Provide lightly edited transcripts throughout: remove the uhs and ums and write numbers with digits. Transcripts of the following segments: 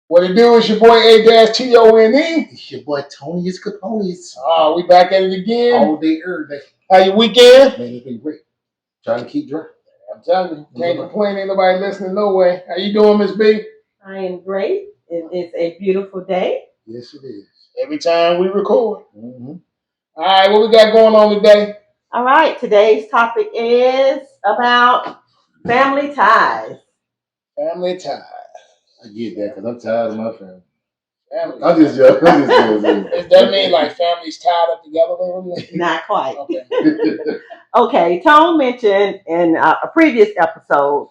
What it do is your boy A-Tone. It's your boy Tony is Capone's. We back at it again. All day, every day. How your weekend? Man, it's been great. Trying to keep dry. I'm telling you, can't complain. Ain't nobody listening no way. How you doing, Miss B? I am great. It is a beautiful day. Yes, it is. Every time we record. Mm-hmm. All right, what we got going on today? All right, today's topic is about family ties. Family ties. I get that because I'm tired of my family. Family. I'm just joking. Does that mean like families tied up together? Not quite. Okay. Okay, Tone mentioned in a previous episode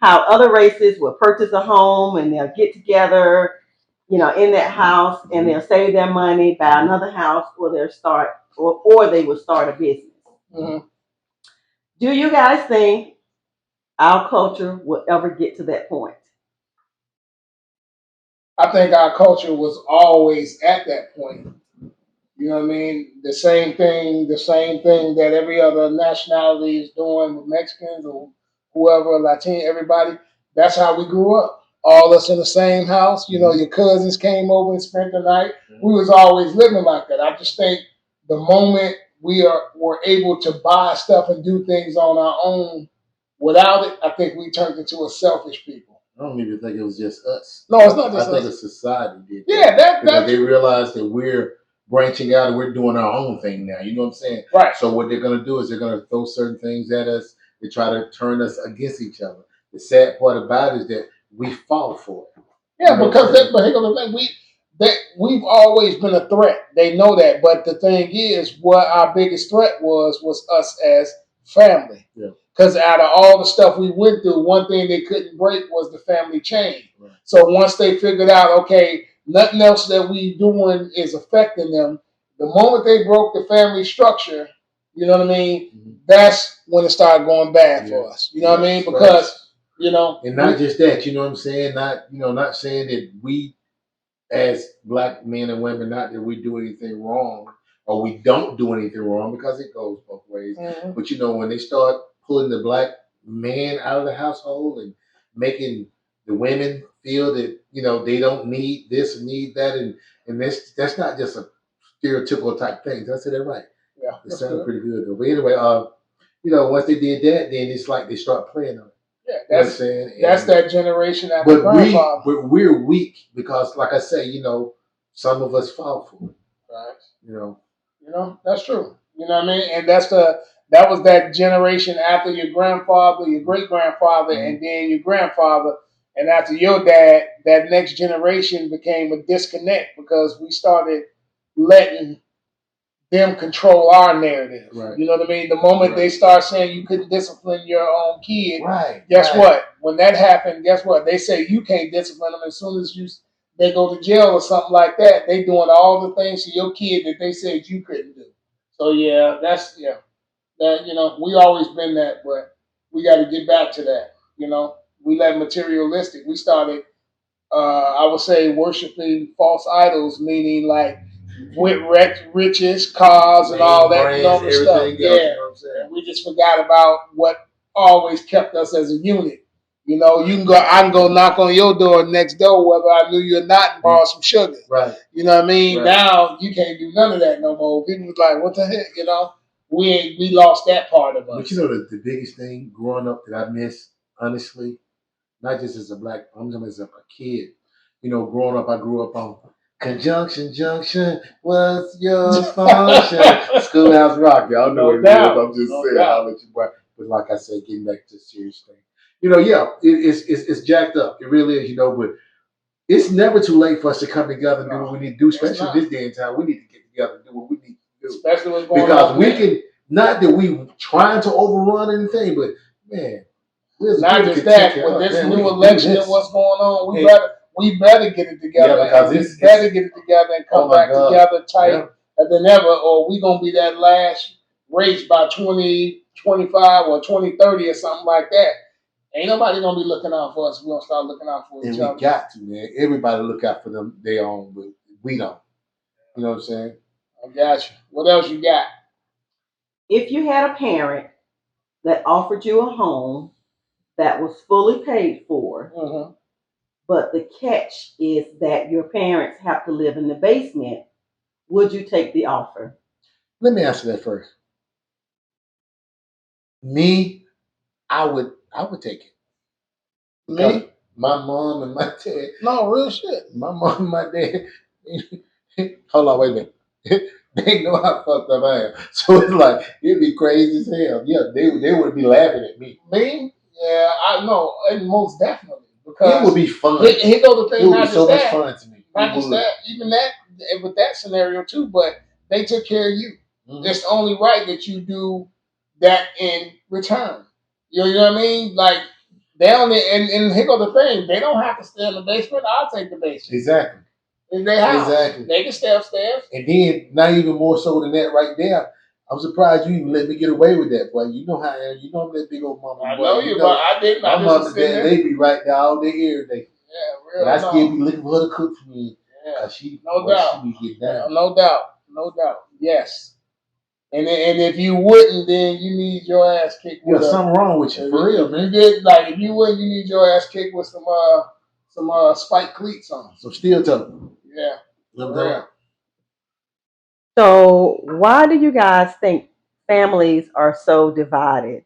how other races will purchase a home and they'll get together, in that house, and they'll save their money, buy another house, or they will start a business. Mm-hmm. Do you guys think our culture will ever get to that point? I think our culture was always at that point. You know what I mean? The same thing that every other nationality is doing with Mexicans or whoever, Latino, everybody. That's how we grew up. All us in the same house. You know, your cousins came over and spent the night. We was always living like that. I just think the moment were able to buy stuff and do things on our own without it, I think we turned into a selfish people. I don't even think it was just us. No, it's not just us. I think the society did. Yeah, because they realized that we're branching out and we're doing our own thing now. You know what I'm saying? Right. So what they're going to do is they're going to throw certain things at us. They try to turn us against each other. The sad part about it is that we fall for it. Yeah, because we've always been a threat. They know that. But the thing is, what our biggest threat was us as family. Yeah. Because out of all the stuff we went through, one thing they couldn't break was the family chain. Right. So once they figured out, okay, nothing else that we doing is affecting them, the moment they broke the family structure, you know what I mean? Mm-hmm. That's when it started going bad for us. You know what I mean? Because, and not just that, you know what I'm saying? Not saying that we as black men and women, not that we do anything wrong or we don't do anything wrong, because it goes both ways. Mm-hmm. But when they start pulling the black man out of the household and making the women feel that they don't need this and need that, and that's not just a stereotypical type thing. Did I say that right? Yeah, it sounded pretty good though. But anyway, once they did that, then it's like they start playing on it. Yeah, that's that generation after grandfather. But we're weak because, like I say, some of us fall for it. Right. That's true. You know what I mean? And that was that generation after your grandfather, your great grandfather, mm-hmm. and then your grandfather, and after your dad. That next generation became a disconnect because we started letting them control our narrative. Right. You know what I mean? The moment they start saying you couldn't discipline your own kid, guess what? When that happened, guess what? They say you can't discipline them as soon as they go to jail or something like that. They doing all the things to your kid that they said you couldn't do. So that we always been that, but we got to get back to that. We let materialistic. We started, I would say, worshiping false idols, meaning like with riches, cars, and all that other stuff. We just forgot about what always kept us as a unit. I can go knock on your door next door, whether I knew you or not, and borrow some sugar. Right. You know what I mean? Right. Now you can't do none of that no more. People was like, "What the heck?" We lost that part of us. But the biggest thing growing up that I miss, honestly, not just as a black, I'm talking as a kid. Growing up, I grew up on Conjunction Junction. What's your function? Schoolhouse Rock, y'all know what it is. I'm just saying. I'll let you back. But like I said, getting back to the serious thing. It's jacked up. It really is. But it's never too late for us to come together and do what we need to do. Especially this day and time, we need to get together and do what we need to do. Especially what's going because on we can. Not that we trying to overrun anything, but man. Not just that, with this new election and what's going on, we better get it together. Yeah, because we better get it together and come back together tight than ever, or we gonna be that last race by 2025 or 2030 or something like that. Ain't nobody gonna be looking out for us. We're gonna start looking out for each other. We got to, man. Everybody look out for them their own, but we don't. You know what I'm saying? I got you. What else you got? If you had a parent that offered you a home that was fully paid for, mm-hmm. but the catch is that your parents have to live in the basement, would you take the offer? Let me answer that first. Me, I would take it. Because Me? my mom and my dad, No, real shit. my mom and my dad, hold on, wait a minute. They know how fucked up I am. So it's like, it'd be crazy as hell. Yeah, they would be laughing at me. Me? Yeah, I know, and most definitely. It Because would be fun. here go the It thing, would be not so just much that. fun to me. Not It just would. that, even that with that scenario too, but they took care of you. Mhm. It's only right that you do that in return. You know what I mean? Like they only and here go the thing, they don't have to stay in the basement. I'll take the basement. Exactly. In their house. Exactly. They can stay upstairs. And then, not even more so than that, right there. I'm surprised you even let me get away with that, boy. You know how I am. You know I'm that big old mama. I boy. know you, but I didn't. My I just mom was and sitting dad, there. they be right there all day, every day. Yeah, real. But I no. still be looking for her to cook for me. Yeah, Cause she, no boy, doubt. she be getting down. No doubt. No doubt. Yes. And if you wouldn't, then you need your ass kicked with Yeah, something wrong with you, for real, man. You did like if you wouldn't, you need your ass kicked with some spike cleats on. So steel toe. Yeah. For real. So, why do you guys think families are so divided?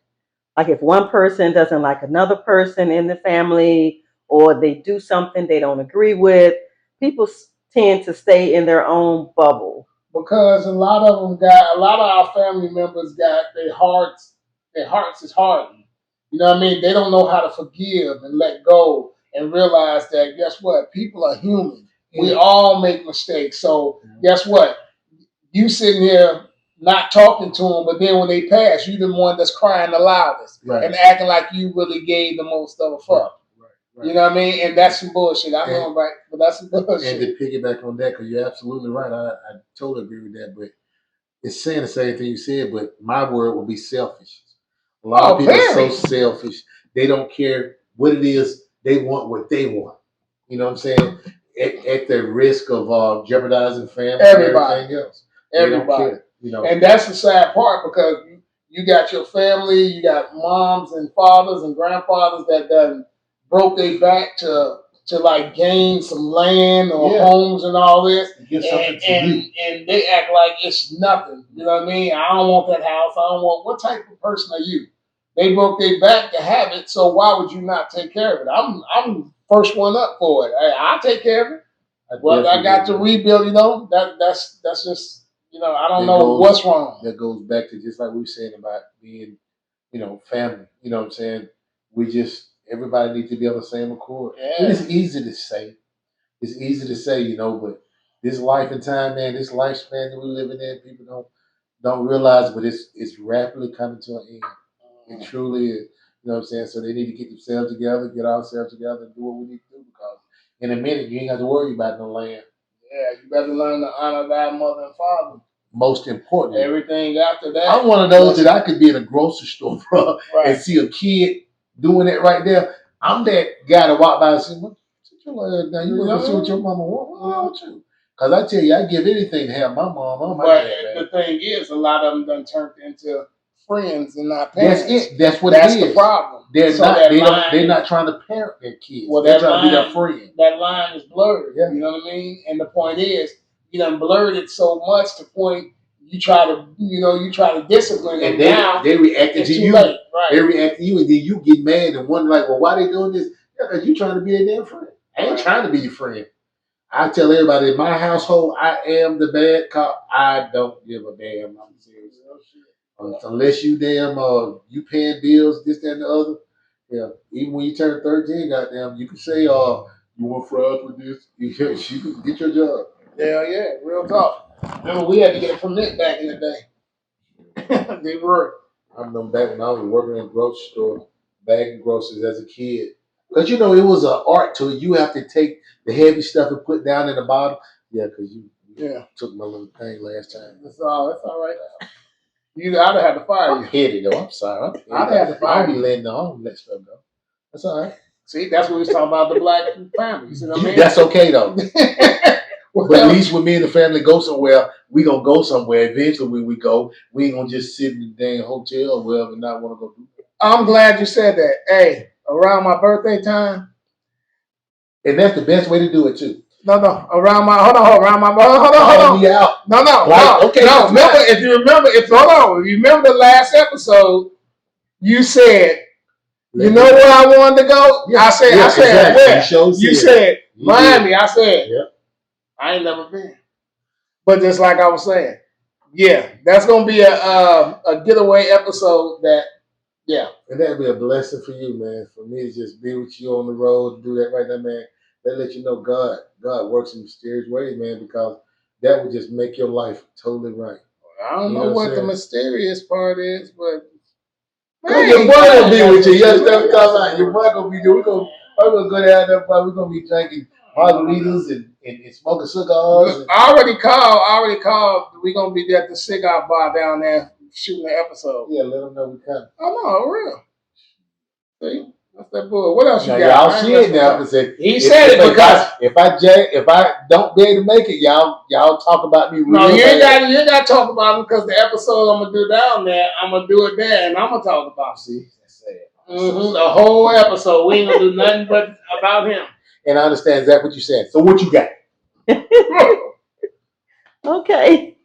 Like, if one person doesn't like another person in the family, or they do something they don't agree with, people tend to stay in their own bubble. Because a lot of our family members got their hearts is hardened. You know what I mean? They don't know how to forgive and let go and realize that guess what? People are human. We all make mistakes. So guess what? You sitting here not talking to them, but then when they pass, you the one that's crying the loudest and acting like you really gave the most of a fuck. Right. You know what I mean? And that's some bullshit. I know I'm right, but that's some bullshit. And to piggyback on that, because you're absolutely right. I totally agree with that. But it's saying the same thing you said, but my word will be selfish. A lot of people are so selfish. They don't care what it is. They want what they want. You know what I'm saying? At the risk of jeopardizing family and everything else. They don't care. You know, and that's the sad part because you got your family, you got moms and fathers and grandfathers that done broke their back to like gain some land or homes and all this, and they act like it's nothing. You know what I mean? I don't want that house. I don't want. What type of person are you? They broke their back to have it, so why would you not take care of it? I'm first one up for it. I'll take care of it. Well, I got to rebuild. You know that's just. You know, I don't know what's wrong. That goes back to just like we were saying about being, family. You know what I'm saying? Everybody needs to be on the same accord. Yeah. It is easy to say. It's easy to say, but this life and time, man, this lifespan that we're living in, people don't realize, but it's rapidly coming to an end. It truly is. You know what I'm saying? So they need to get themselves together, get ourselves together, and do what we need to do because in a minute you ain't got to worry about no land. Yeah, you better learn to honor thy mother and father. Most importantly. Everything after that. I'm one of those that I could be in a grocery store, bro, and see a kid doing it right there. I'm that guy to walk by and say, "What you want to see what your mama want? What's wrong with you?" Because I tell you, I give anything to have my mom. But the thing is, a lot of them done turned into friends and not parents. That's it. That's what it is. That's the problem. They're not trying to parent their kids. Well, they're trying to be their friend. That line is blurred. Yeah. You know what I mean? And the point is, you done blurred it so much to point you try to discipline them. And they reacting to you. Late. Right. They react to you, and then you get mad and wonder like, well, why they doing this? Yeah, because you trying to be their damn friend. I ain't trying to be your friend. I tell everybody in my household, I am the bad cop. I don't give a damn. I'm serious. Unless you you paying bills, this, that, and the other. Yeah. Even when you turn 13, goddamn, you can say, you want fries with this? You can get your job. Yeah, real talk. Remember, we had to get a permit back in the day. They were. I remember back when I was working in a grocery store, bagging groceries as a kid. Because, it was an art to it. You have to take the heavy stuff and put down in the bottom. Yeah, because you took my little thing last time. That's all right. I'd have had to fire you. I'm petty, though. I'm sorry. I'd have had to fire you. I don't let stuff go. That's all right. See, that's what we was talking about, the black family. You see what I mean? That's okay, though. But at least when me and the family go somewhere, we going to go somewhere. Eventually, when we go, we ain't going to just sit in the damn hotel or wherever and not want to go do that. I'm glad you said that. Hey, around my birthday time, And that's the best way to do it too. No, around my hold on. Call me out. No. Okay, no. Remember, right. if you remember the last episode, you said, you know where I wanted to go? Yeah, I said, exactly. where? You said Miami. Did. I said, I ain't never been. But just like I was saying, yeah, that's gonna be a getaway episode. And that'd be a blessing for you, man. For me to just be with you on the road, do that right there, man. That let you know God works in mysterious ways, man, because that would just make your life totally right. I don't know what the mysterious part is, but man, your boy gonna be with you. You understand what I'm talking about? Your boy gonna be there. We're gonna go down there, but we're gonna be drinking margaritas and smoking cigars. I already called. We're gonna be at the cigar bar down there shooting the episode. Yeah, let them know we coming. Oh no, real. See, that's that bull. What else you got? Y'all see it now. He said it because if I don't be able to make it, y'all talk about me. No, you ain't got to talk about him because the episode I'm gonna do down there, I'm gonna do it there, and I'm gonna talk about. See, that's sad. The whole episode, we ain't gonna do nothing but about him. And I understand exactly what you said. So what you got? Okay.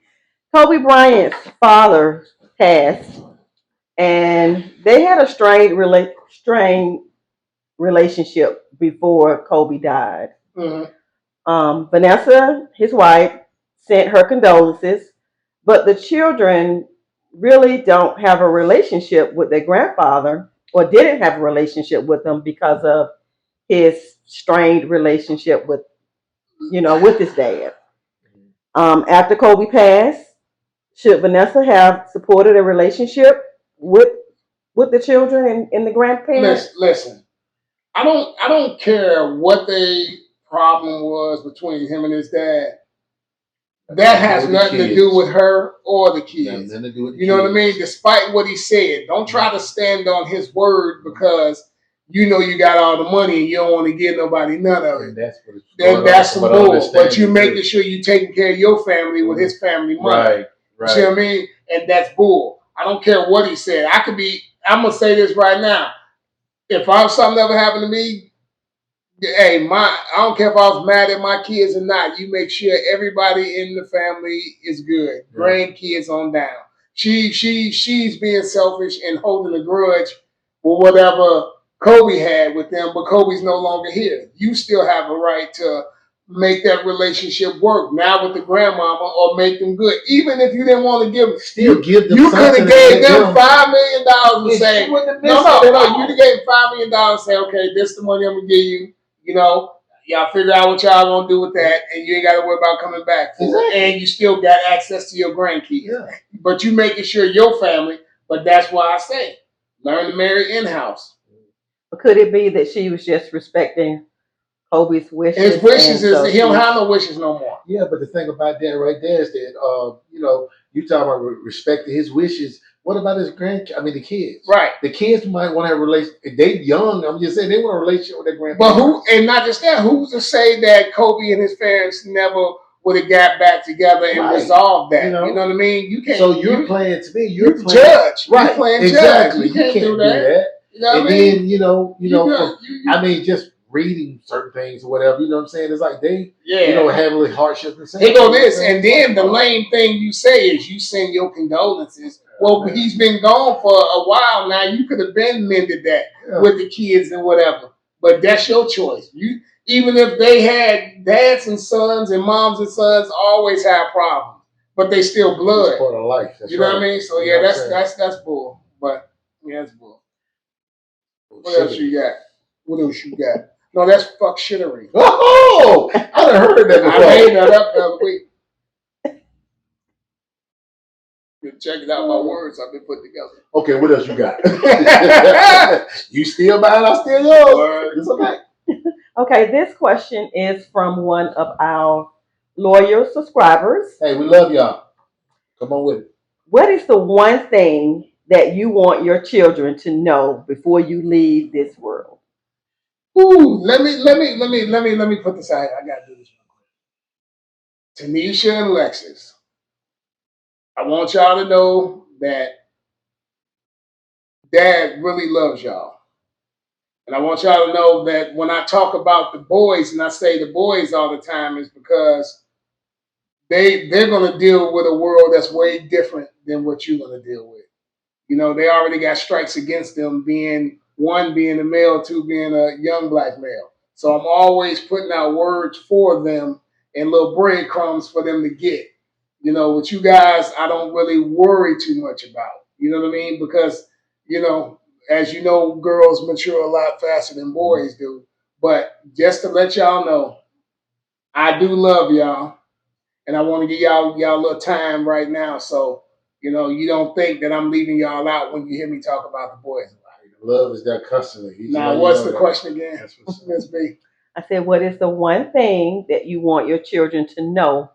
Kobe Bryant's father passed, and they had a strained relationship before Kobe died. Vanessa, his wife, sent her condolences, but the children really don't have a relationship with their grandfather, or didn't have a relationship with him because of his strained relationship with his dad. After Kobe passed, should Vanessa have supported a relationship with the children and the grandparents? Listen, I don't care what the problem was between him and his dad. That has nothing to do with her or the kids. You know what I mean? Despite what he said, don't try to stand on his word because you know you got all the money and you don't want to give nobody none of it. Then that's some bull. But you making sure you taking care of your family with his family money. Right. You see what I mean? And that's bull. I don't care what he said. I'm gonna say this right now. If something ever happened to me, hey, I don't care if I was mad at my kids or not. You make sure everybody in the family is good. Yeah. Grandkids on down. She's being selfish and holding a grudge for whatever Kobe had with them, but Kobe's no longer here. You still have a right to make that relationship work now with the grandmama or make them good. Even if you didn't want to give them, you could have gave them $5 million and say, no, you could have gave $5 million and say, okay, this is the money I'm going to give you. You know, y'all figure out what y'all gonna do with that, and you ain't got to worry about coming back for it. And you still got access to your grandkids. Yeah. But you making sure your family. But that's why I say, learn to marry in-house. But could it be that she was just respecting Kobe's wishes? His wishes he don't have no wishes no more. Yeah, but the thing about that right there is that you talking about respecting his wishes. What about his the kids? Right. The kids might want to have a relationship. If they young, I'm just saying they want a relationship with their grandparents. But and not just that, who's to say that Kobe and his parents never would have got back together and resolved that? You know what I mean? You can't. So you're playing to me. You're playing, judge. Right. You're playing exactly. Judge. You can't do that. You know what I mean? Just reading certain things or whatever, you know what I'm saying? It's like they, have hardships. Here go this, and then the lame thing you say is you send your condolences. Well, he's been gone for a while now. You could have been mended that with the kids and whatever, but that's your choice. Even if they had dads and sons and moms and sons, always have problems, but they still blood. It's part of life. You know what I mean? So that's bull. But that's bull. What else you got? What else you got? No, that's fuck shittery. Oh, I done heard that before. I made that up the other week. You check it out, my words I've been putting together. Okay, what else you got? You steal mine, I steal yours. It's okay. Okay, this question is from one of our loyal subscribers. Hey, we love y'all. Come on with it. What is the one thing that you want your children to know before you leave this world? Ooh, let me put this out. I gotta do this real quick. Tanisha and Alexis, I want y'all to know that Dad really loves y'all. And I want y'all to know that when I talk about the boys, and I say the boys all the time, is because they're going to deal with a world that's way different than what you're going to deal with. You know, they already got strikes against them, being one being a male, two being a young black male. So I'm always putting out words for them and little breadcrumbs for them to get. You know, with you guys, I don't really worry too much about. You know what I mean? Because, you know, as you know, girls mature a lot faster than boys do. But just to let y'all know, I do love y'all, and I want to give y'all a little time right now. So, you know, you don't think that I'm leaving y'all out when you hear me talk about the boys. Love is there constantly. Now, what's the question again, Miss B? I said, what is the one thing that you want your children to know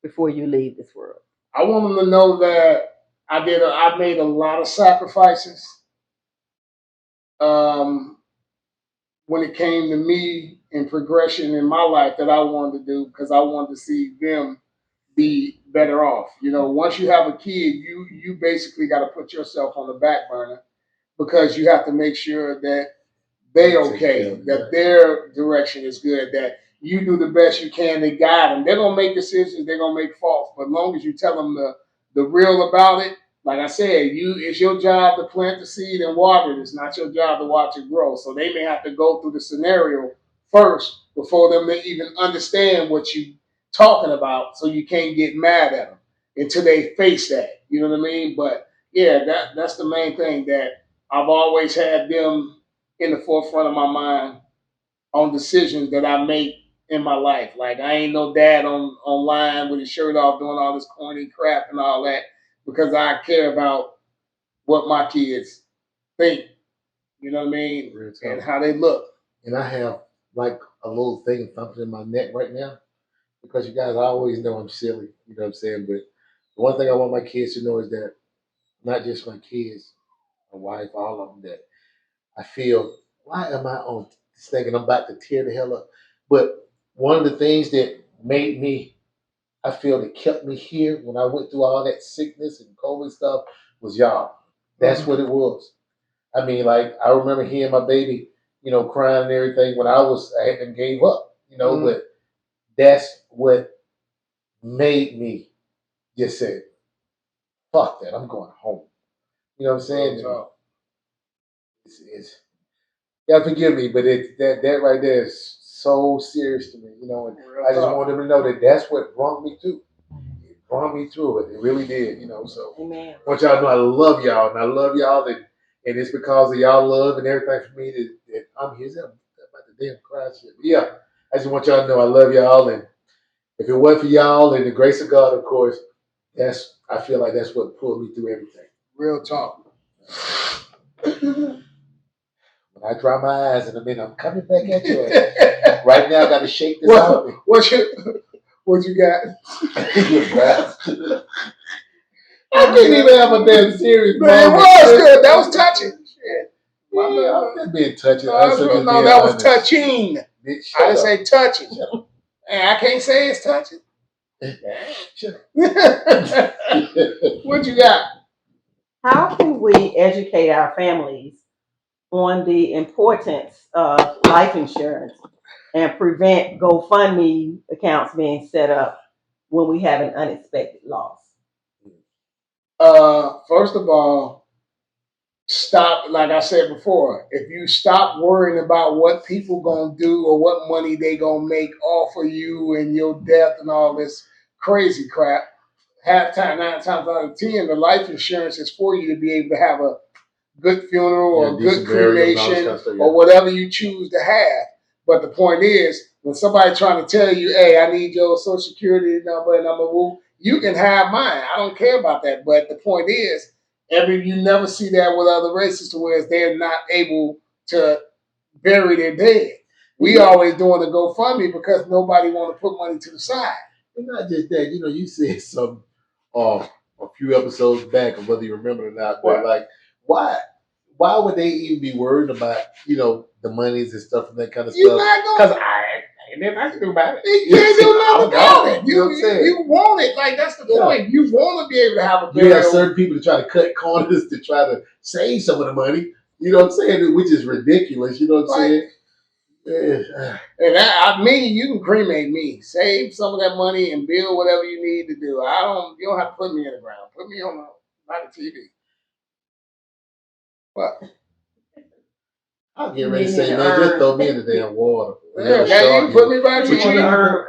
before you leave this world? I want them to know that I made a lot of sacrifices um, when it came to me and progression in my life that I wanted to do because I wanted to see them be better off. You know, once you have a kid, you basically got to put yourself on the back burner because you have to make sure that they okay, that their direction is good, that you do the best you can to guide them. They're gonna make decisions, they're gonna make faults, but as long as you tell them the real about it, like I said, it's your job to plant the seed and water it. It's not your job to watch it grow. So they may have to go through the scenario first before them to even understand what you talking about. So you can't get mad at them until they face that. You know what I mean? But yeah, that's the main thing that I've always had them in the forefront of my mind on decisions that I make in my life. Like I ain't no dad online with his shirt off doing all this corny crap and all that because I care about what my kids think. You know what I mean? And how they look. And I have like a little thing thumping in my neck right now because you guys always know I'm silly. You know what I'm saying? But the one thing I want my kids to know is that not just my kids, my wife, all of them, that I feel, why am I on this thing and I'm about to tear the hell up? But one of the things that made me, I feel that kept me here when I went through all that sickness and COVID stuff was y'all. That's what it was. I mean, like, I remember hearing my baby, you know, crying and everything when I hadn't gave up, you know, but that's what made me just say, fuck that, I'm going home. You know what I'm saying? It's God forgive me, but that right there is so serious to me, you know. And I just want them to know that that's what brought me through. It brought me through it. It really did, you know. So I want y'all to know I love y'all, and I love y'all, and it's because of y'all love and everything for me that I'm here. I'm about to damn cry shit. But yeah, I just want y'all to know I love y'all, and if it wasn't for y'all and the grace of God, of course, I feel like that's what pulled me through everything. Real talk. When I dry my eyes in a minute, I'm coming back at you. Right now, I got to shake this out. What you got? I can't even have a damn serious moment. It was good. That was touching. Shit. I'm just being touching. No, that was touching. I didn't say touching. Man, I can't say it's touching. What you got? How can we educate our families on the importance of life insurance and prevent GoFundMe accounts being set up when we have an unexpected loss? First of all, stop. Like I said before, if you stop worrying about what people gonna do or what money they gonna make off of you and your death and all this crazy crap, nine times out of 10, the life insurance is for you to be able to have a good funeral or good cremation or whatever you choose to have. But the point is, when somebody trying to tell you, hey, I need your social security number and you can have mine. I don't care about that. But the point is, you never see that with other races to where they're not able to bury their dead. We always doing the GoFundMe because nobody want to put money to the side. And not just that, you know, you said some a few episodes back, or whether you remember it or not, but like, why would they even be worried about, you know, the monies and stuff and that kind of stuff? Because I ain't nothing to do about it. You can't do nothing about it. You know what I'm saying? You want it. Like, that's the point. You want to be able to have a burial. You have certain people to try to cut corners to try to save some of the money. You know what I'm saying? Which is ridiculous. You know what I'm saying? Yeah. And you can cremate me. Save some of that money and build whatever you need to do. You don't have to put me in the ground. Put me on the TV. What? I'll get ready to say, man, just throw me in the damn water. Yeah, now you can put me back to the urn,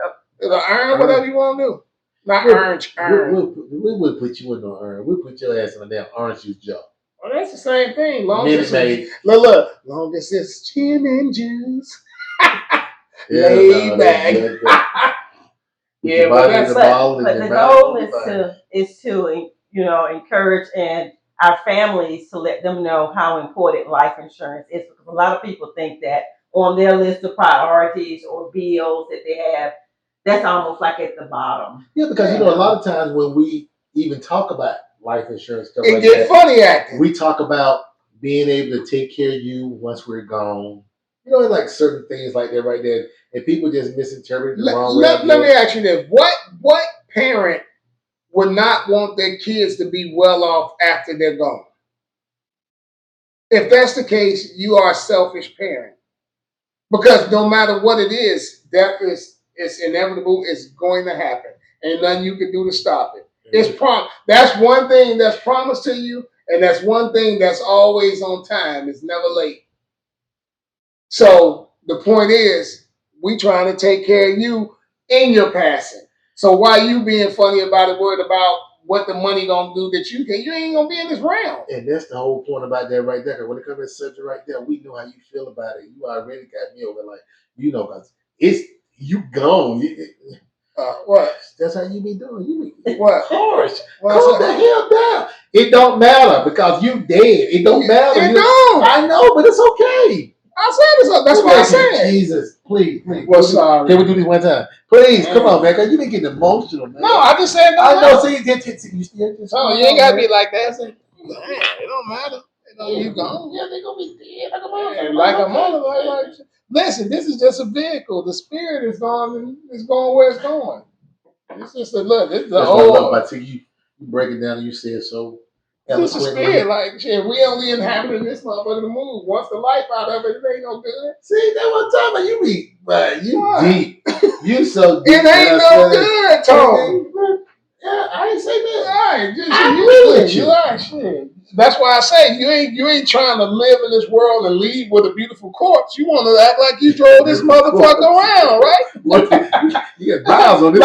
whatever you want to do. Not urn. We would put you in the urn. We'll put your ass in the damn orange juice jar. Well, that's the same thing. Long as it's gin and juice. Lay back. Yeah, but the goal is to encourage and our families to let them know how important life insurance is, because a lot of people think that on their list of priorities or bills that they have, that's almost like at the bottom. Yeah, because a lot of times when we even talk about life insurance stuff it get funny acting. We talk about being able to take care of you once we're gone. Like certain things like that right there, and people just misinterpret it the wrong way. Let me ask you this: what parent would not want their kids to be well off after they're gone? If that's the case, you are a selfish parent. Because no matter what it is, death is inevitable. It's going to happen. Ain't nothing you can do to stop it. Mm-hmm. That's one thing that's promised to you, and that's one thing that's always on time. It's never late. So the point is, we trying to take care of you in your passing. So why you being funny about it, worried about what the money gonna do that you ain't gonna be in this realm. And that's the whole point about that right there. Because when it comes to that subject right there, we know how you feel about it. You already got me over because it's you gone. What? That's how you be doing. You be what? Harsh. Calm the hell down. It don't matter because you dead. It don't matter. It don't. I know, but it's okay. I said it's. That's what I said. Jesus, please. Well, sorry. Can we do this one time? Please, come on, man. Cause you been getting emotional, man. No, I just said. I know. See, you ain't gotta be like that. It don't matter. You gone. Yeah, they gonna be dead like a mother. Listen, this is just a vehicle. The spirit is going. It's going where it's going. It's just look. This is the whole. You break it down and you say it so. It's a spirit, we only inhabiting this motherfucker to move. Once the life out of it, it ain't no good. See, that one time you be, you deep. You so deep. It ain't no good, Tom. Yeah, I ain't say that. All right, you right, shit. That's why I say you ain't trying to live in this world and leave with a beautiful corpse. You want to act like you drove this motherfucker around, right? You got miles on this.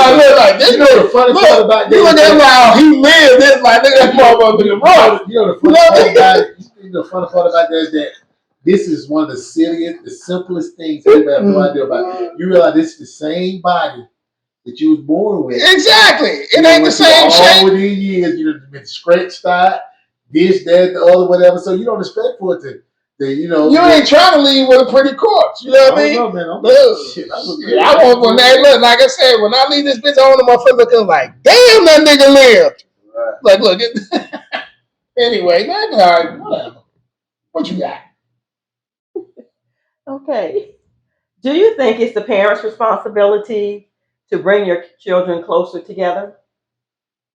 This. The funny part about this. You look at how he lived. It's like look at that motherfucker in the road. The funny part about that is that this is one of the silliest, the simplest things people have no idea about. You realize this is the same body that you was born with. Exactly. It ain't the same shape. All these years, you've been scratched out, this, that, the other, whatever. So you don't expect for it to You ain't trying to leave with a pretty corpse. You know what I mean? Know, man. I want when they like I said, when I leave this bitch on, the motherfucker looking like, damn, that nigga lived. Right. Like, look at. Anyway, man, all right, whatever. What you got? Okay. Do you think it's the parents' responsibility to bring your children closer together?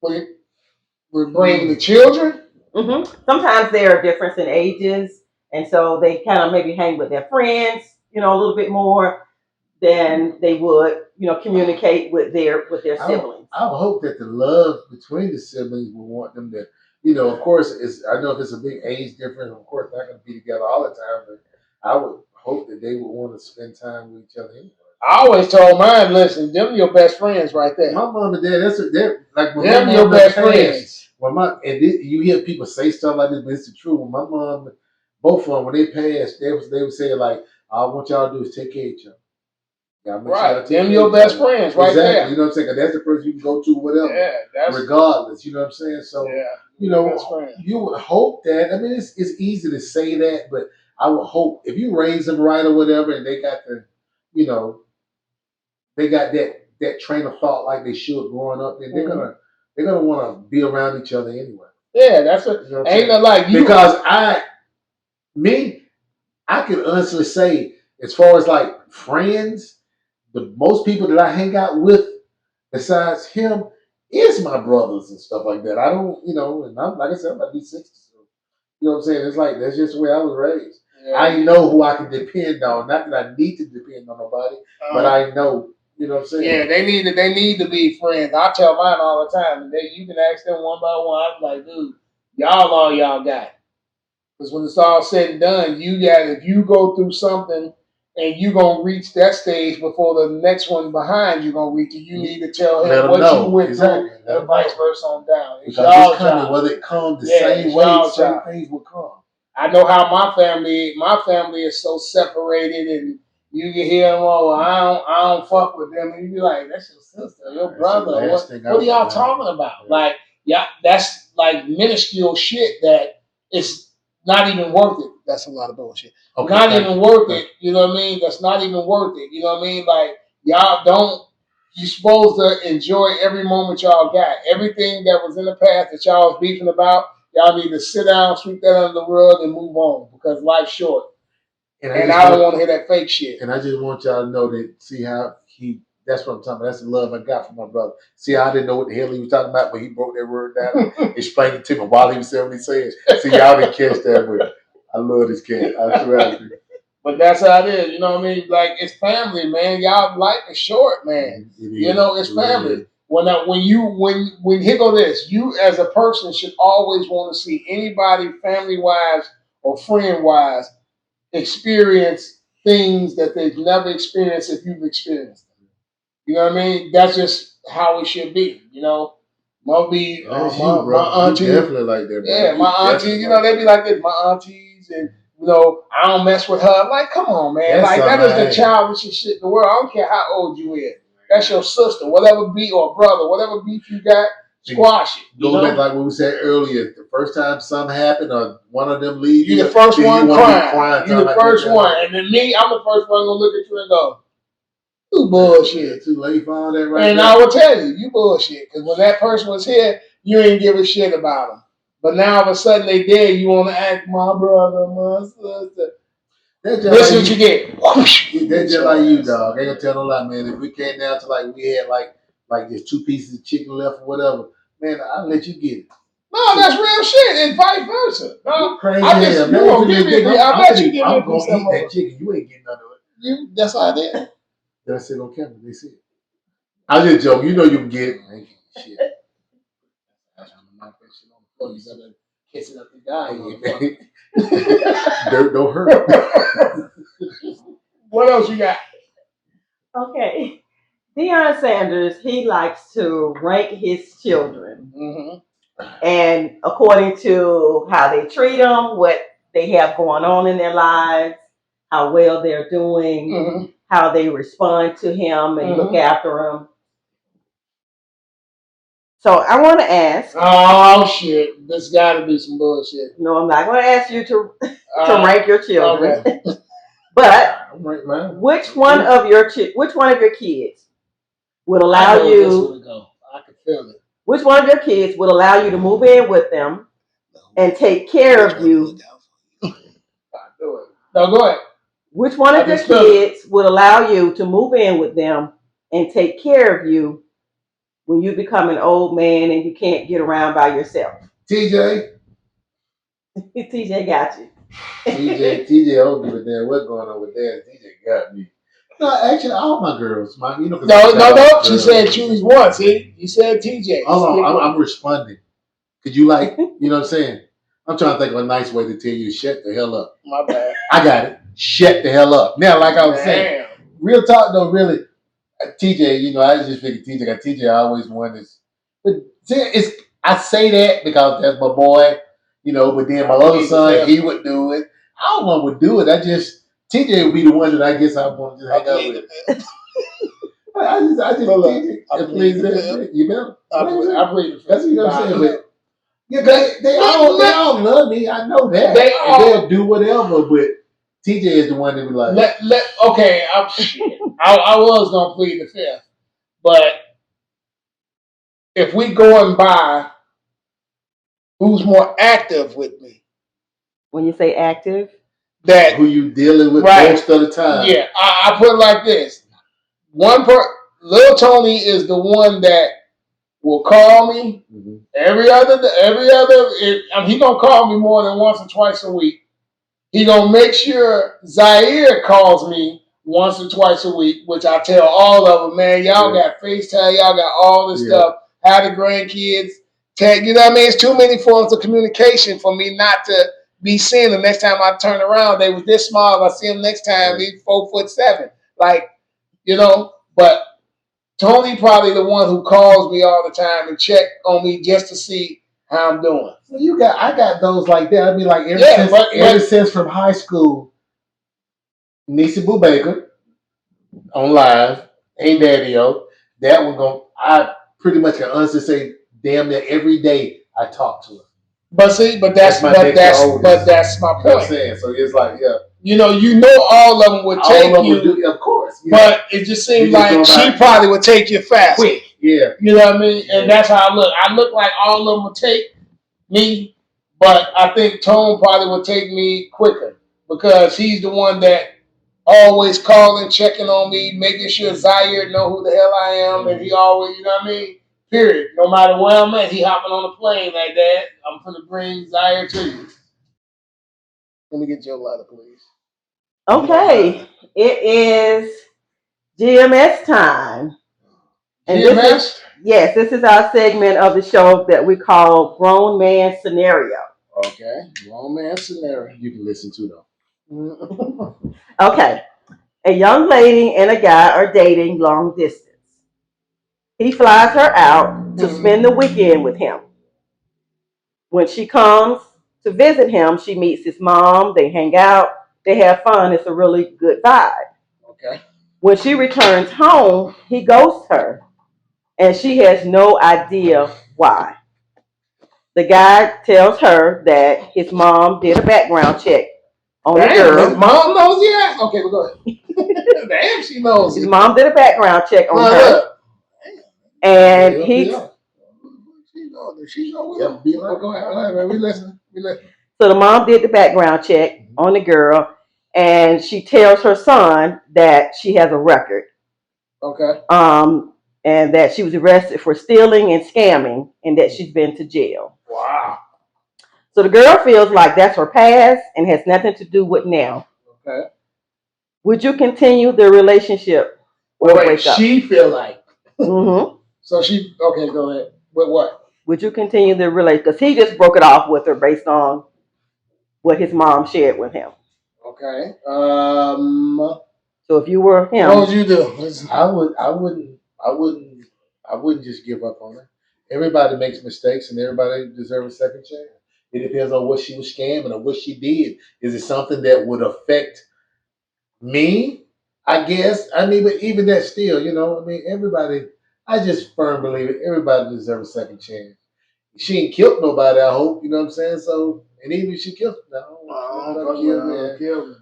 We bring the children? Mm-hmm. Sometimes there are difference in ages, and so they kind of maybe hang with their friends, a little bit more than they would, communicate with their siblings. I would hope that the love between the siblings would want them to, of course, I know if it's a big age difference, of course, they're not going to be together all the time, but I would hope that they would want to spend time with each other anyway. I always told mine, listen, them your best friends right there. My mom and dad, they're like when them your best friends. You hear people say stuff like this, but it's the truth. When my mom, both of them, when they passed, they would say like, all I want y'all to do is take care of each other. Right, them your best friends right there. You know what I'm saying? Cause that's the person you can go to, whatever, regardless. You know what I'm saying? So, you would hope that. I mean, it's easy to say that, but I would hope if you raise them right or whatever, and they got they got that train of thought like they should growing up, then they're gonna want to be around each other anyway. Yeah, that's it. Ain't no like you. Because I can honestly say, as far as like friends, the most people that I hang out with, besides him, is my brothers and stuff like that. I don't, and I'm like I said, I'm about to be 60. So, You know what I'm saying? It's like that's just the way I was raised. Yeah. I know who I can depend on. Not that I need to depend on nobody, but I know. You know what I'm saying? Yeah, they need to be friends. I tell mine all the time. You can ask them one by one. I'm like, dude, all y'all got. Because when it's all said and done, if you go through something and you're gonna reach that stage before the next one behind you're gonna reach it, you need to tell him what you went through and vice versa on down. It's y'all job. Whether it comes the same way, certain things will come. I know how my family is so separated, and you can hear them, oh, I don't fuck with them, and you be like, that's your sister, your brother. What are y'all talking about? Like, yeah, that's like minuscule shit that it's not even worth it. That's a lot of bullshit. Okay, not even worth it. You know what I mean? That's not even worth it. You know what I mean? Like, y'all don't. You're supposed to enjoy every moment y'all got. Everything that was in the past that y'all was beefing about, y'all need to sit down, sweep that under the rug, and move on because life's short. And I don't want to hear that fake shit. And I just want y'all to know that, see how that's what I'm talking about. That's the love I got from my brother. See, I didn't know what the hell he was talking about, but he broke that word down, explained it to me while he was saying what he said. See, y'all didn't catch that, but I love this cat. I swear I do. But that's how it is, you know what I mean? Like, it's family, man. Y'all life is short, man. You know, it's family. When here go this, you as a person should always want to see anybody family wise or friend wise experience things that they've never experienced if you've experienced them. You know what I mean? That's just how it should be, you know. My aunties, definitely like that, bro. Yeah, my aunties, you know, they be like this. My aunties and you know, I don't mess with her. I'm like, come on, man. That's like, that is the childishest shit in the world. I don't care how old you is. That's your sister, whatever beef, or brother, whatever beef you got, squash it. Go back like what we said earlier. The first time something happened or one of them leave you, the first one crying. You the first one. And then me, I'm the first one gonna look at you and go, you bullshit. Too late for all that right And I will tell you, you bullshit. Because when that person was here, you ain't give a shit about them. But now all of a sudden they dead, you want to act my brother, my sister. This is what you get. That's just like you, dog. I ain't gonna tell no lie, man. If we came down to like we had like just 2 pieces of chicken left or whatever, man, I'll let you get it. No, that's real shit, and vice versa. No, crazy. I bet you give me a piece of that chicken. You ain't getting none of it. That's how I did. That's it on camera. They see it. I just joke. You know you can get it. I ain't getting shit. You better kiss it up the guy. Dirt don't hurt. What else you got? Okay. Deion Sanders, he likes to rank his children. Mm-hmm. And according to how they treat them, what they have going on in their lives, how well they're doing, how they respond to him and look after him. So I want to ask. Oh shit! This got to be some bullshit. No, I'm not going to ask you to rank your children. Okay. But which one of your kids would allow you? I can feel it. Which one of your kids would allow you to move in with them and take care of you? No, go ahead. Which one of your kids would allow you to move in with them and take care of you when you become an old man and you can't get around by yourself? TJ. TJ got you. TJ, I don't give a damn what's going on with that. TJ got me. No, actually, all my girls. No. She said choose one. See, you said TJ. Hold on, I'm responding. Could you you know what I'm saying? I'm trying to think of a nice way to tell you, shut the hell up. My bad. I got it. Shut the hell up. Now, like I was saying, real talk though, really, TJ, you know, I just figured TJ got TJ. I always wanted this. But I say that because that's my boy, you know, but then my other son, he would do it. I don't want to do it. TJ would be the one that I guess I want to just hang out with. I just TJ. You know? I believe that's what I'm saying. But yeah, they all love me. I know that. They'll do whatever, but TJ is the one that be like. Okay, I was gonna plead the fifth, but if we going by who's more active with me, when you say active, that who you dealing with most of the time. Yeah, I put it like this: Lil Tony is the one that will call me Mhm. every other. He gonna call me more than once or twice a week. He gonna make sure Zaire calls me once or twice a week, which I tell all of them, man, y'all got FaceTime, y'all got all this stuff. How the grandkids take, you know what I mean? It's too many forms of communication for me not to be seeing them. Next time I turn around, they was this small. If I see them next time, he's 4'7". Like, you know, but Tony probably the one who calls me all the time and check on me just to see how I'm doing. So I got those like that. I mean, like ever since from high school, Niecy Boo Baker on live, Hey Daddy-O, that one I pretty much can honestly say damn near every day I talk to her. But that's my point. You know what I'm saying? So it's like, yeah. You know all of them would take you. Of course. Yeah. But it just seems like she probably would take you fast. Quick. Yeah. You know what I mean? And that's how I look. I look like all of them would take me, but I think Tone probably would take me quicker because he's the one that always calling, checking on me, making sure Zaire know who the hell I am, and he always, you know what I mean? Period. No matter where I'm at, he hopping on the plane like that. I'm gonna bring Zaire to you. Let me get your letter, please. Okay, it is GMS time. And GMS? This is our segment of the show that we call Grown Man Scenario. Okay, grown man scenario. You can listen to them. Okay, a young lady and a guy are dating long distance. He flies her out to spend the weekend with him. When she comes to visit him, she meets his mom. They hang out. They have fun. It's a really good vibe. Okay. When she returns home, he ghosts her, and she has no idea why. The guy tells her that his mom did a background check on the girl. His mom knows yet? Okay, well, go ahead. Damn, she knows. His mom did a background check on her. And he... She knows. Go ahead. We listen. So the mom did the background check on the girl, and she tells her son that she has a record. Okay. And that she was arrested for stealing and scamming, and that she's been to jail. Wow. So the girl feels like that's her past and has nothing to do with now. Okay. Would you continue the relationship or break up? She feel like. Mm-hmm. So she, okay, go ahead. With what? Would you continue the relationship? Because he just broke it off with her based on what his mom shared with him. Okay. So if you were him, what would you do? I wouldn't just give up on her. Everybody makes mistakes and everybody deserves a second chance. It depends on what she was scamming or what she did. Is it something that would affect me? I guess. I mean, but even that still, everybody, I just firm believe it. Everybody deserves a second chance. She ain't killed nobody, I hope. You know what I'm saying? So, and even if she killed, kill me.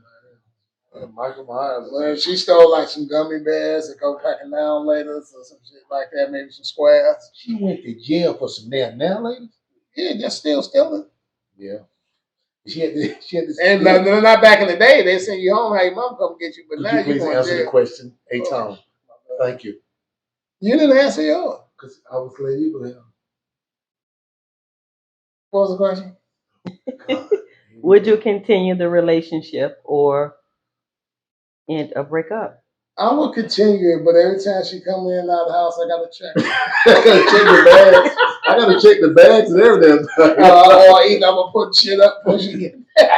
Michael Myers. Well, she stole like some gummy bears and go packing down later or some shit like that, maybe some squares. She went to jail for some damn nail ladies? Yeah, just still stealing. Yeah. She had this. And not back in the day, they send you home, hey, mom come get you, but now you please answer the question. Hey, Tom. Thank you. You didn't answer yours. Because I was letting you go ahead. What was the question? Would you continue the relationship or end a breakup? I would continue it, but every time she come in and out of the house, I gotta check. I gotta check the bags. I gotta check the bags and everything. I'm gonna put shit up before she get there.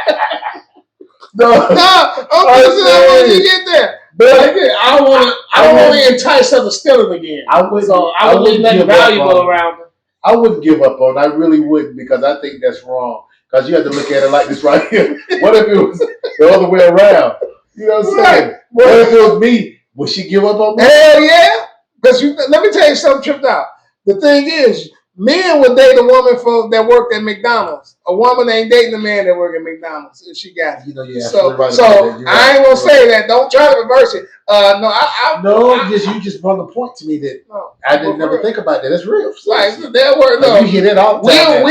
I'm want you to get there. But I don't want to entice her to steal it again. I wouldn't leave nothing valuable around her. I wouldn't give up on it. I really wouldn't, because I think that's wrong. Because you have to look at it like this right here. What if it was the other way around? You know what I'm saying? What if it was me? Would she give up on me? Hell yeah. Because let me tell you something, tripped out. The thing is, men would date a woman that worked at McDonald's. A woman ain't dating a man that worked at McDonald's if she got it. So I ain't gonna say that. Don't try to reverse it. You just brought a point to me that I didn't never think about that. That's real. Like that word. No, you hear that all the time.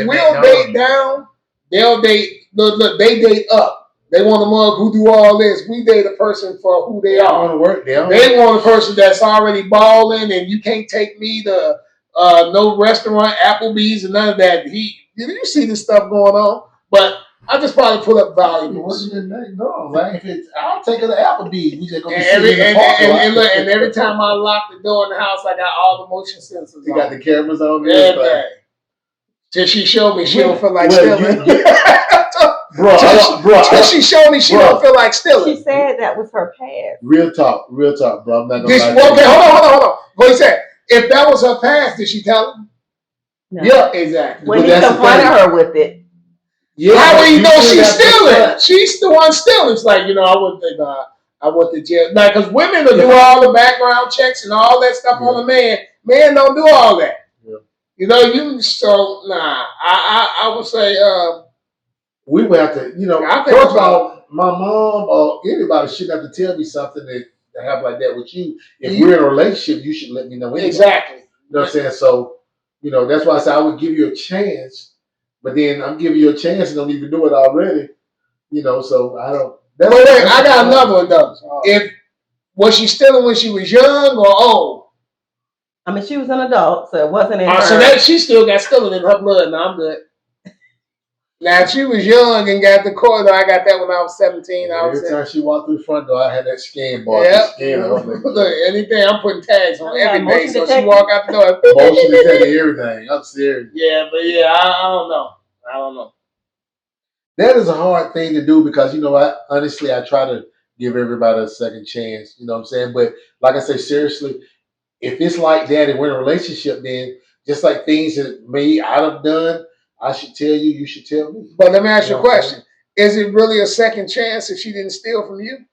We'll date down. They'll date. Look, they date up. They want a mug who do all this. We date a person for who they are. Want to work. They want a person that's already balling, and you can't take me to no restaurant, Applebee's, and none of that. You see this stuff going on, but I just probably put up valuables. No, like if it's, I'll take her to Applebee's. We just gonna be And sitting in the parking lot. look, and every time I lock the door in the house, I got all the motion sensors. You got the cameras on. Everything. Till she showed me she don't feel like stealing. Bro, till she showed me she don't feel like stealing. She said that was her past. Real talk, bro. I'm not gonna lie. Okay, hold on. What he said? If that was her past, did she tell him? No. Yeah, exactly. When he confronted her with it. Yeah, how do you know she's stealing? She's the one stealing. It's like, I wouldn't think, I went to jail. Now, because women will do all the background checks and all that stuff on the man. Men don't do all that. Yeah. I would say, we would have to, first of all, my mom or anybody shouldn't have to tell me something that happen like that with you. If we're in a relationship, you should let me know anyway. Exactly. You know what I'm saying? So, that's why I said I would give you a chance. But then I'm giving you a chance and don't even do it already. So I don't. Wait, I got another one though. Was she stealing when she was young or old? I mean, she was an adult, so it wasn't in her. So she still got stealing in her blood. Now I'm good. Now if she was young and got the cord, I got that when I was 17. Every time she walked through the front door, I had that scan bar. Yep. Look, anything, I'm putting tags on everything. So she walk out the door. Motion detecting everything. I'm serious. Yeah, but I don't know. That is a hard thing to do because, honestly, I try to give everybody a second chance. You know what I'm saying? But like I say, seriously, if it's like that and we're in a relationship, then just like things that maybe I'd have done, I should tell you, you should tell me. But let me ask you a question. Is it really a second chance if she didn't steal from you?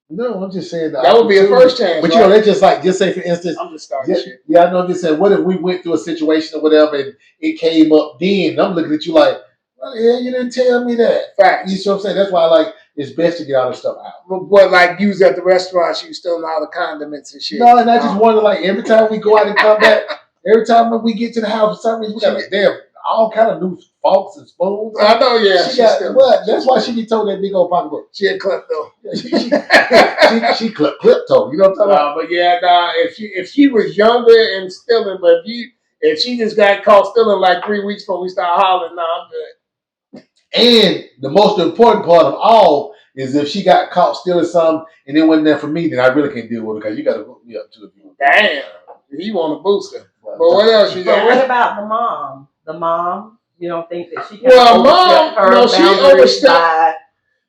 No, I'm just saying that would be a first chance. But that's just say for instance, I'm just starting shit. Yeah, I know. I'm just saying, what if we went through a situation or whatever and it came up then? And I'm looking at you like, what the hell, you didn't tell me that. Fact. You see what I'm saying? That's why it's best to get all this stuff out. But like you was at the restaurant, she was stealing all the condiments and shit. No, and I just wonder, like every time we go out and come back, every time we get to the house, for some reason we got all kind of new forks and spoons. I know, yeah. She got what? That's why she be told that big old pocketbook. She had klepto. she klepto. You know what I'm talking about? But if she was younger and stealing, but if she just got caught stealing like 3 weeks before we start hollering, I'm good. And the most important part of all is if she got caught stealing something and it wasn't there for me, then I really can't deal with it because you got to hook me up to it. Damn, he want a booster. But what else you got? But what about the mom? The mom, you don't think that she can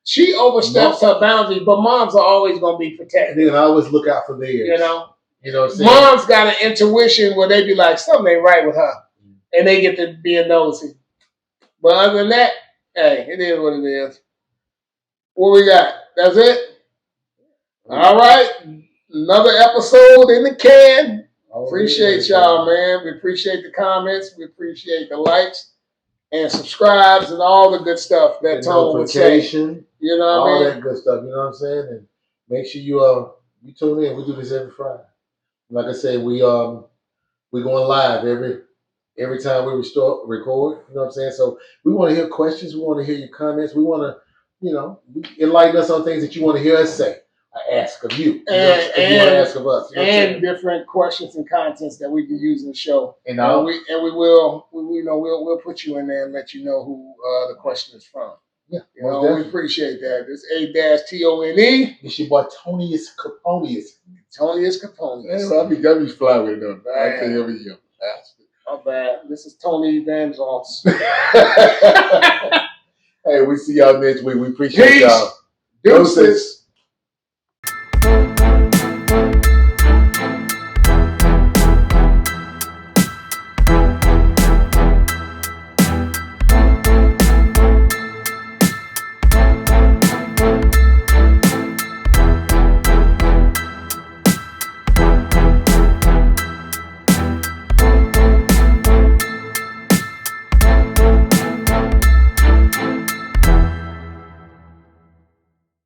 she oversteps her boundaries, but moms are always going to be protected. And I always look out for theirs. Mom's got an intuition where they be like, something ain't right with her. And they get to be nosy. But other than that, hey, it is what it is. What we got? That's it? All right. Another episode in the can. Appreciate y'all, man. We appreciate the comments. We appreciate the likes and subscribes and all the good stuff that Tone would say. You know what I mean? All that good stuff. You know what I'm saying? And make sure you tune in. We do this every Friday. Like I said, we going live every time we record. You know what I'm saying? So we want to hear questions. We want to hear your comments. We want to, enlighten us on things that you want to hear us say. Ask of you, and you want to ask of us, and different questions and contents that we can use in the show, and we'll put you in there and let you know who the question is from. Yeah, we appreciate that. It's A-Tone. It's your boy Tonyus Caponius. Tonyus Caponius. So I be fly with them. I tell you every year. My bad. This is Tony Van Zons. Hey, we see y'all next week. We appreciate y'all. Deuces.